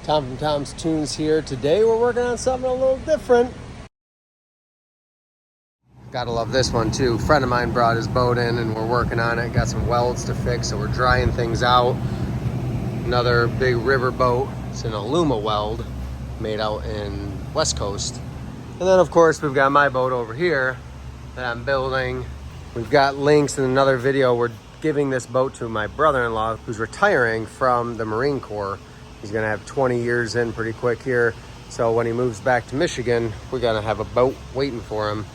Tom from Tom's Toons here. Today we're working on something a little different. Gotta love this one too. A friend of mine brought his boat in and we're working on it. Got some welds to fix, so we're drying things out. Another big river boat. It's an Alumaweld made out in West Coast. And then of course we've got my boat over here that I'm building. We've got links in another video. We're giving this boat to my brother-in-law who's retiring from the Marine Corps. He's gonna have 20 years in pretty quick here. So when he moves back to Michigan, we're gonna have a boat waiting for him.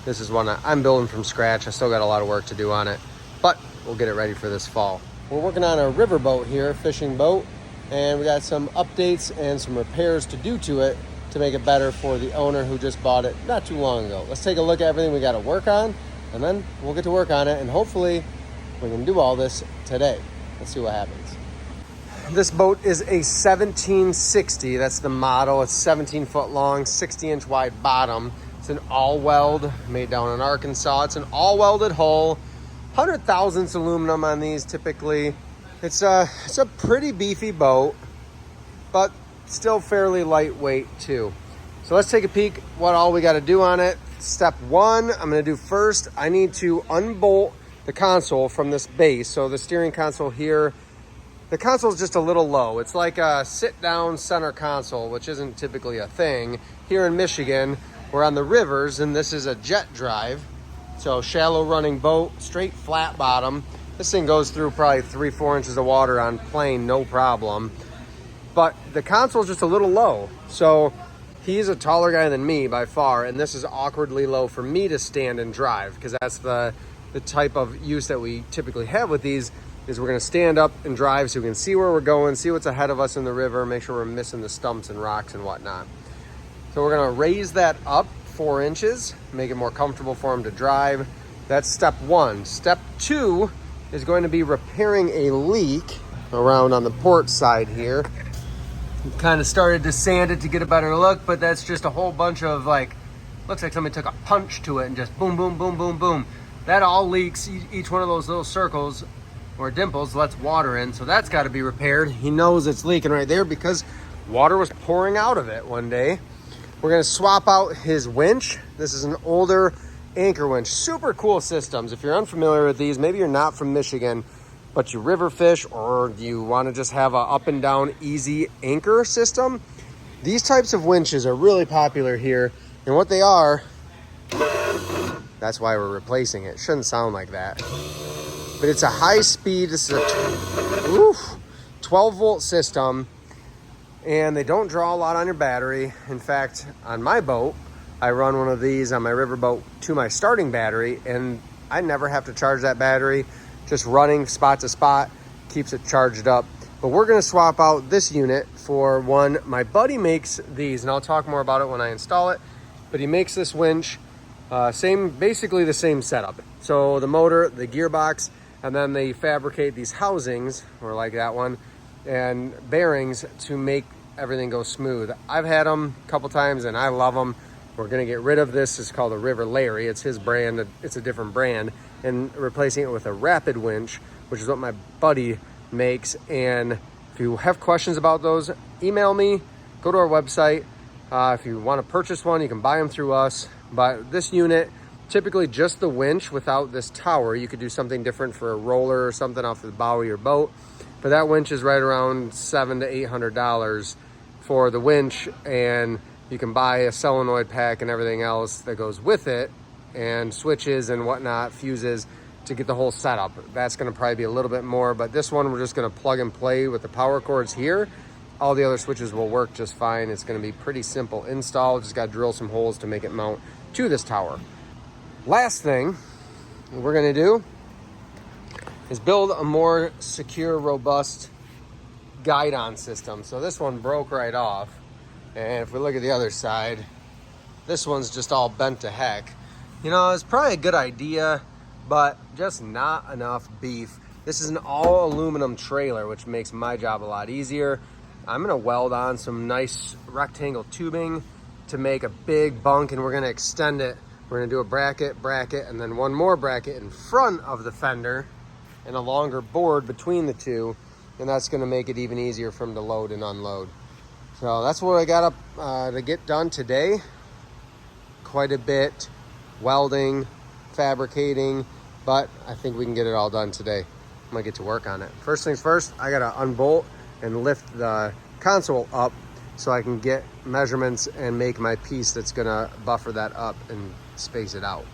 This is one I'm building from scratch. I still got a lot of work to do on it, but we'll get it ready for this fall. We're working on a river boat here, fishing boat, and we got some updates and some repairs to do to it to make it better for the owner who just bought it not too long ago. Let's take a look at everything we got to work on, and then we'll get to work on it, and hopefully we can do all this today. Let's see what happens. This boat is a 1760. That's the model. It's 17 foot long, 60-inch wide bottom. It's an Alweld made down in Arkansas. It's an all welded hull, 100 thousandths aluminum on these typically. It's a pretty beefy boat, but still fairly lightweight too. So let's take a peek what all we got to do on it. Step one, I'm going to do first. I need to unbolt the console from this base. So the steering console here, the console is just a little low. It's like a sit-down center console, which isn't typically a thing. Here in Michigan, we're on the rivers, and this is a jet drive. So shallow running boat, straight flat bottom. This thing goes through probably 3-4 inches of water on plane, no problem. But the console is just a little low. So he's a taller guy than me by far, and this is awkwardly low for me to stand and drive, because that's the type of use that we typically have with these. Is we're going to stand up and drive so we can see where we're going, see what's ahead of us in the river, make sure we're missing the stumps and rocks and whatnot. So we're going to raise that up 4 inches, make it more comfortable for him to drive. That's step one. Step two is going to be repairing a leak around on the port side here. We kind of started to sand it to get a better look, but that's just a whole bunch of looks like somebody took a punch to it and just boom, boom, boom, boom, boom. That all leaks. Each one of those little circles or dimples lets water in, so that's got to be repaired. He knows it's leaking right there because water was pouring out of it one day. We're going to swap out his winch. This is an older anchor winch. Super cool systems. If you're unfamiliar with these, maybe you're not from Michigan, but you river fish or you want to just have a up and down easy anchor system, these types of winches are really popular here. And what they are, that's why we're replacing it. Shouldn't sound like that. But it's a high speed, this is a 12 volt system, and they don't draw a lot on your battery. In fact, on my boat, I run one of these on my river boat to my starting battery, and I never have to charge that battery. Just running spot to spot keeps it charged up. But we're gonna swap out this unit for one. My buddy makes these, and I'll talk more about it when I install it, but he makes this winch, basically the same setup. So the motor, the gearbox, and then they fabricate these housings, or like that one, and bearings to make everything go smooth. I've had them a couple times and I love them. We're gonna get rid of this. It's called a River Larry. It's his brand, it's a different brand, and replacing it with a RapidWinch, which is what my buddy makes. And if you have questions about those, email me, go to our website. If you wanna purchase one, you can buy them through us. But this unit, typically just the winch without this tower. You could do something different for a roller or something off the bow of your boat. But that winch is right around $700 to $800 for the winch, and you can buy a solenoid pack and everything else that goes with it, and switches and whatnot, fuses to get the whole setup. That's gonna probably be a little bit more, but this one we're just gonna plug and play with the power cords here. All the other switches will work just fine. It's gonna be pretty simple install. Just gotta drill some holes to make it mount to this tower. Last thing we're gonna do is build a more secure, robust guide-on system. So this one broke right off. And if we look at the other side, this one's just all bent to heck. You know, it's probably a good idea, but just not enough beef. This is an all aluminum trailer, which makes my job a lot easier. I'm gonna weld on some nice rectangle tubing to make a big bunk, and we're gonna extend it. We're gonna do a bracket, and then one more bracket in front of the fender and a longer board between the two, and that's gonna make it even easier for him to load and unload. So that's what I got up to get done today. Quite a bit welding, fabricating, but I think we can get it all done today. I'm gonna get to work on it. First things first, I gotta unbolt and lift the console up so I can get measurements and make my piece that's gonna buffer that up and space it out.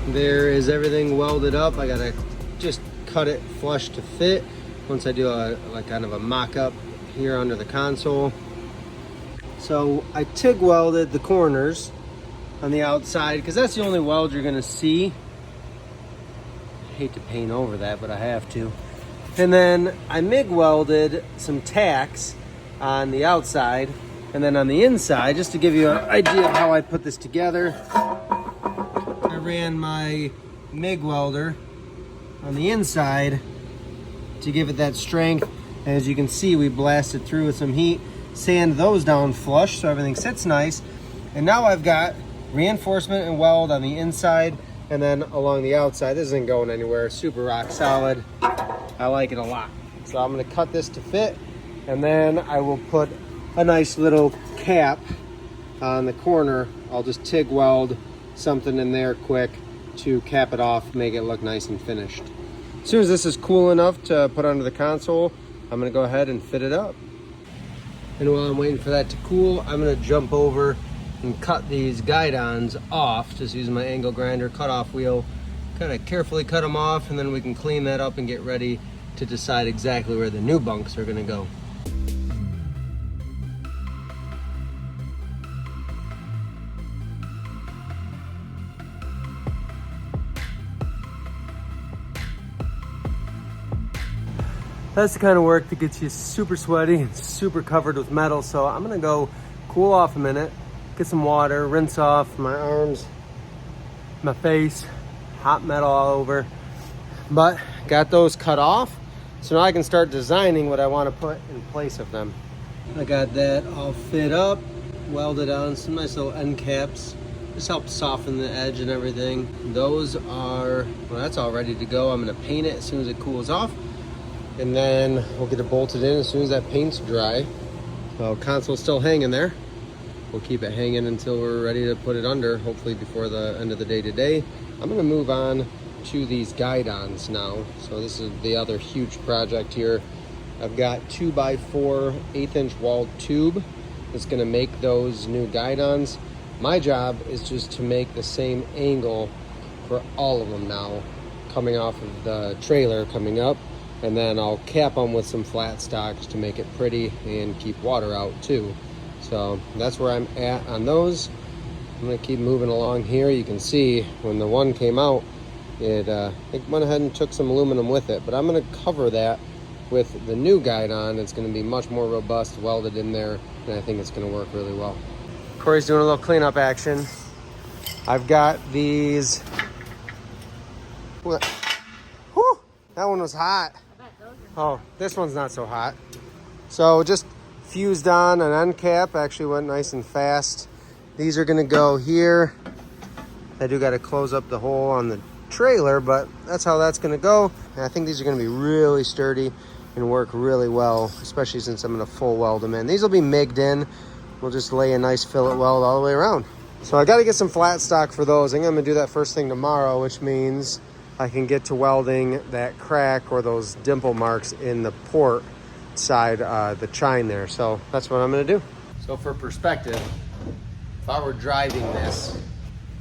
There is everything welded up. I gotta just cut it flush to fit. Once I do a kind of a mock-up here under the console. So I TIG welded the corners on the outside because that's the only weld you're gonna see. I hate to paint over that, but I have to. And then I MIG welded some tacks on the outside, and then on the inside, just to give you an idea of how I put this together, I ran my MIG welder on the inside to give it that strength. And as you can see, we blasted through with some heat, sand those down flush so everything sits nice. And now I've got reinforcement and weld on the inside, and then along the outside. This isn't going anywhere, super rock solid. I like it a lot. So I'm gonna cut this to fit, and then I will put a nice little cap on the corner. I'll just TIG weld something in there quick to cap it off, make it look nice and finished. As soon as this is cool enough to put under the console, I'm gonna go ahead and fit it up. And while I'm waiting for that to cool, I'm gonna jump over and cut these guidons off, just using my angle grinder cut-off wheel. Kind of carefully cut them off, and then we can clean that up and get ready to decide exactly where the new bunks are gonna go. That's the kind of work that gets you super sweaty and super covered with metal. So I'm gonna go cool off a minute, get some water, rinse off my arms, my face, hot metal all over. But got those cut off, so now I can start designing what I want to put in place of them. I got that all fit up, welded on some nice little end caps. This helps soften the edge and everything. Those are, well, that's all ready to go. I'm gonna paint it as soon as it cools off, and then we'll get it bolted in as soon as that paint's dry. So console's still hanging there. We'll keep it hanging until we're ready to put it under, hopefully before the end of the day today. I'm gonna move on to these guidons now. So this is the other huge project here. I've got 2x4 1/8" walled tube that's gonna make those new guidons. My job is just to make the same angle for all of them now, coming off of the trailer coming up. And then I'll cap them with some flat stocks to make it pretty and keep water out too. So that's where I'm at on those. I'm gonna keep moving along here. You can see when the one came out, it went ahead and took some aluminum with it, but I'm gonna cover that with the new guidon. It's gonna be much more robust, welded in there, and I think it's gonna work really well. Corey's doing a little cleanup action. I've got these, whew, that one was hot. Oh, this one's not so hot. So just fused on an end cap, actually went nice and fast. These are gonna go here. I do gotta close up the hole on the trailer, but that's how that's gonna go. And I think these are gonna be really sturdy and work really well, especially since I'm gonna full weld them in. These will be MIG'd in. We'll just lay a nice fillet weld all the way around. So I gotta get some flat stock for those. I'm gonna do that first thing tomorrow, which means I can get to welding that crack or those dimple marks in the port side, the chine there. So that's what I'm gonna do. So for perspective, if I were driving this,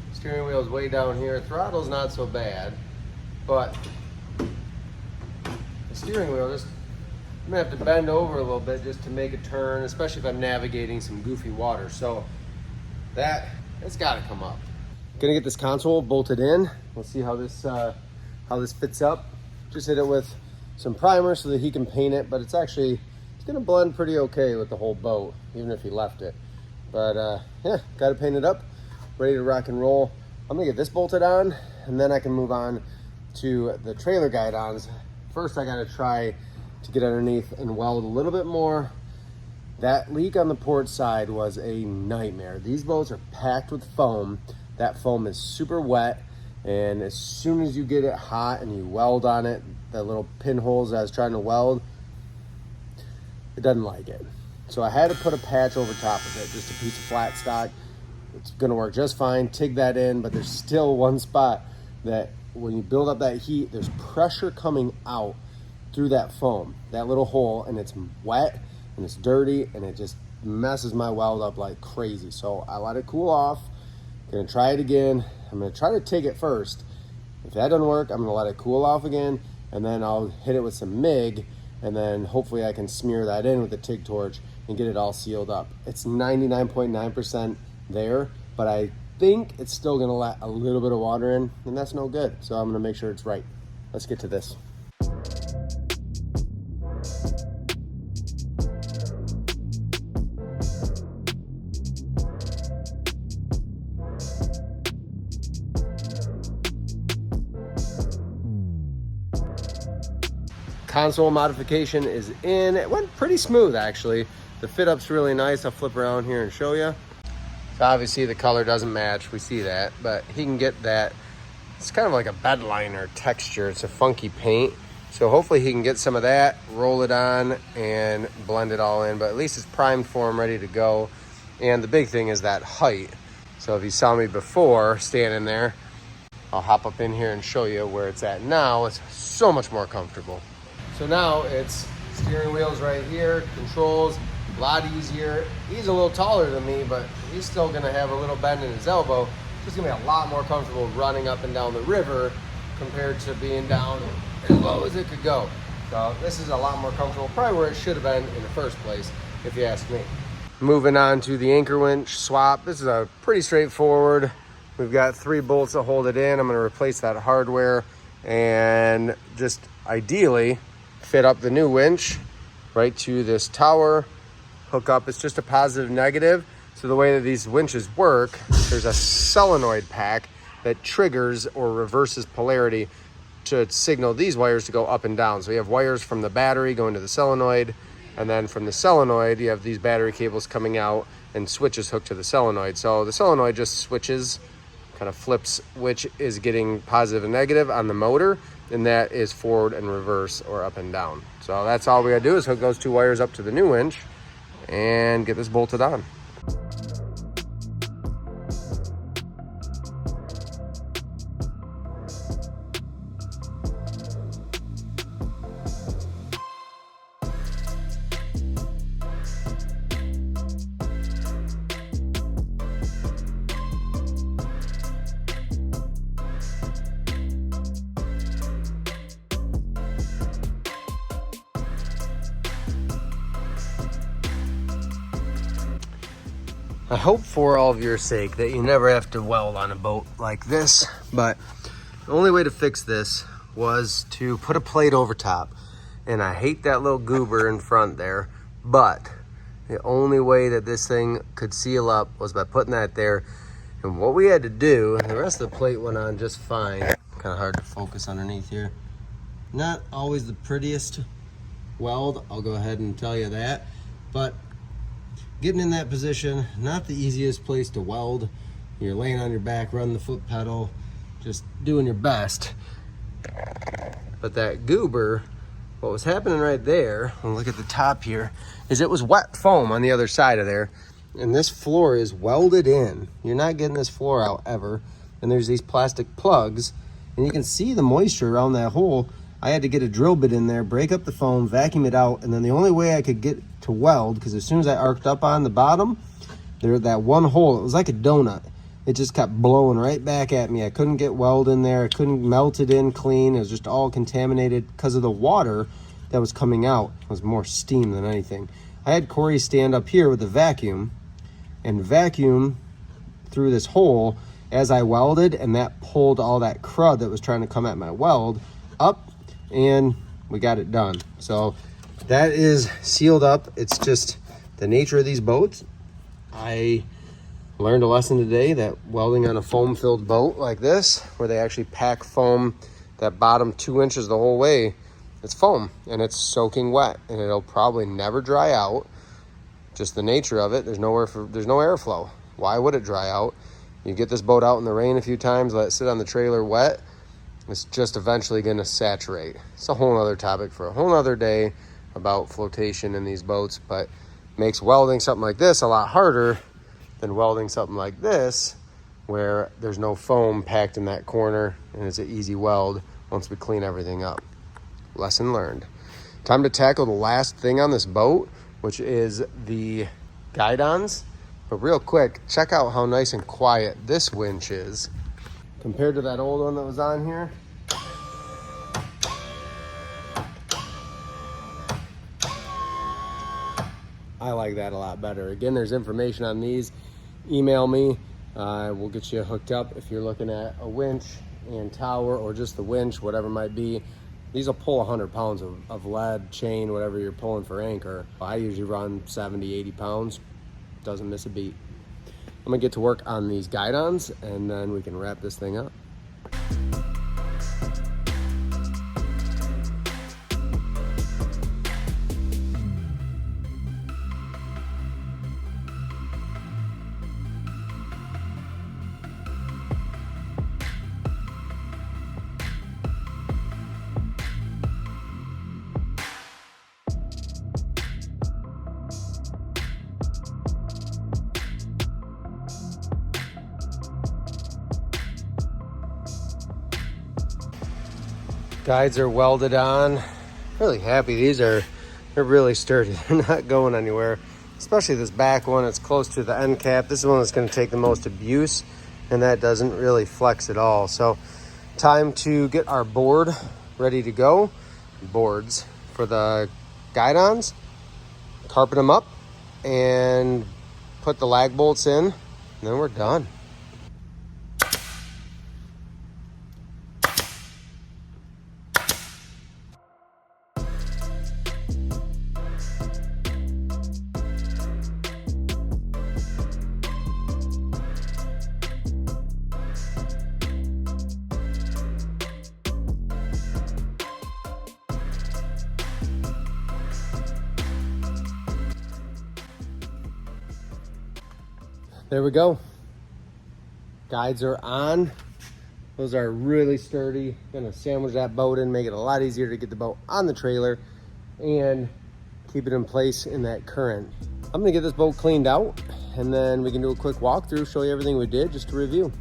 just Steering wheel's way down here. Throttle's not so bad, but the steering wheel just, I'm gonna have to bend over a little bit just to make a turn, especially if I'm navigating some goofy water. So it's gotta come up. Gonna get this console bolted in. We'll see how this fits up. Just hit it with some primer so that he can paint it, but it's gonna blend pretty okay with the whole boat, even if he left it. But yeah, got to paint it up, ready to rock and roll. I'm gonna get this bolted on, and then I can move on to the trailer guide-ons. First, I gotta try to get underneath and weld a little bit more. That leak on the port side was a nightmare. These boats are packed with foam. That foam is super wet, and as soon as you get it hot and you weld on it, the little pinholes I was trying to weld, it doesn't like it. So I had to put a patch over top of it, just a piece of flat stock. It's gonna work just fine, TIG that in, but there's still one spot that when you build up that heat, there's pressure coming out through that foam, that little hole, and it's wet and it's dirty, and it just messes my weld up like crazy. So I let it cool off. Gonna try it again. I'm gonna try to TIG it first. If that doesn't work, I'm gonna let it cool off again, and then I'll hit it with some MIG, and then hopefully I can smear that in with the TIG torch and get it all sealed up. It's 99.9% there, but I think it's still gonna let a little bit of water in, and that's no good. So I'm gonna make sure it's right. Let's get to this. Console modification is in. It went pretty smooth, actually. The fit up's really nice. I'll flip around here and show you. So obviously the color doesn't match, we see that, but he can get that. It's kind of like a bed liner texture. It's a funky paint. So hopefully he can get some of that, roll it on, and blend it all in, but at least it's primed for him, ready to go. And the big thing is that height. So if you saw me before standing there, I'll hop up in here and show you where it's at now. It's so much more comfortable. So now it's steering wheels right here, controls, a lot easier. He's a little taller than me, but he's still gonna have a little bend in his elbow. Just gonna be a lot more comfortable running up and down the river compared to being down as low as it could go. So this is a lot more comfortable, probably where it should have been in the first place, if you ask me. Moving on to the anchor winch swap. This is a pretty straightforward. We've got 3 bolts that hold it in. I'm gonna replace that hardware and just ideally fit up the new winch right to this tower hook up. It's just a positive negative. So the way that these winches work, there's a solenoid pack that triggers or reverses polarity to signal these wires to go up and down. So you have wires from the battery going to the solenoid, and then from the solenoid you have these battery cables coming out and switches hooked to the solenoid. So the solenoid just switches, kind of flips which is getting positive and negative on the motor, and that is forward and reverse or up and down. So that's all we gotta do is hook those 2 wires up to the new winch and get this bolted on. I hope for all of your sake that you never have to weld on a boat like this, but the only way to fix this was to put a plate over top. And I hate that little goober in front there, but the only way that this thing could seal up was by putting that there. And what we had to do, the rest of the plate went on just fine. Kind of hard to focus underneath here. Not always the prettiest weld, I'll go ahead and tell you that, but getting in that position, not the easiest place to weld. You're laying on your back, running the foot pedal, just doing your best. But that goober, what was happening right there, and look at the top here, is it was wet foam on the other side of there. And this floor is welded in. You're not getting this floor out ever. And there's these plastic plugs, and you can see the moisture around that hole. I had to get a drill bit in there, break up the foam, vacuum it out, and then the only way I could get to weld, because as soon as I arced up on the bottom, there that one hole, it was like a donut. it just kept blowing right back at me. I couldn't get weld in there. I couldn't melt it in clean. It was just all contaminated because of the water that was coming out. It was more steam than anything. I had Corey stand up here with the vacuum and vacuum through this hole as I welded, and that pulled all that crud that was trying to come at my weld up, and we got it done. So that is sealed up. It's just the nature of these boats. I learned a lesson today that welding on a foam-filled boat like this, where they actually pack foam that bottom 2 inches the whole way, it's foam and it's soaking wet, and it'll probably never dry out. Just the nature of it. There's no airflow. Why would it dry out? You get this boat out in the rain a few times, let it sit on the trailer wet, it's just eventually going to saturate. It's a whole other topic for a whole other day about flotation in these boats, but makes welding something like this a lot harder than welding something like this, where there's no foam packed in that corner and it's an easy weld once we clean everything up. Lesson learned. Time to tackle the last thing on this boat, which is the guidons. But real quick, check out how nice and quiet this winch is compared to that old one that was on here. I like that a lot better. Again, there's information on these. Email me. We'll get you hooked up if you're looking at a winch and tower, or just the winch, whatever it might be. These will pull 100 pounds of lead, chain, whatever you're pulling for anchor. I usually run 70, 80 pounds. Doesn't miss a beat. I'm gonna get to work on these guidons, and then we can wrap this thing up. Guides are welded on. Really happy. They're really sturdy. They're not going anywhere. Especially this back one. It's close to the end cap. This is the one that's going to take the most abuse, and that doesn't really flex at all. So time to get our board ready to go. Boards for the guidons. Carpet them up and put the lag bolts in, and then we're done. There we go. Guides are on. Those are really sturdy. Gonna sandwich that boat in, make it a lot easier to get the boat on the trailer and keep it in place in that current. I'm gonna get this boat cleaned out, and then we can do a quick walkthrough, show you everything we did just to review.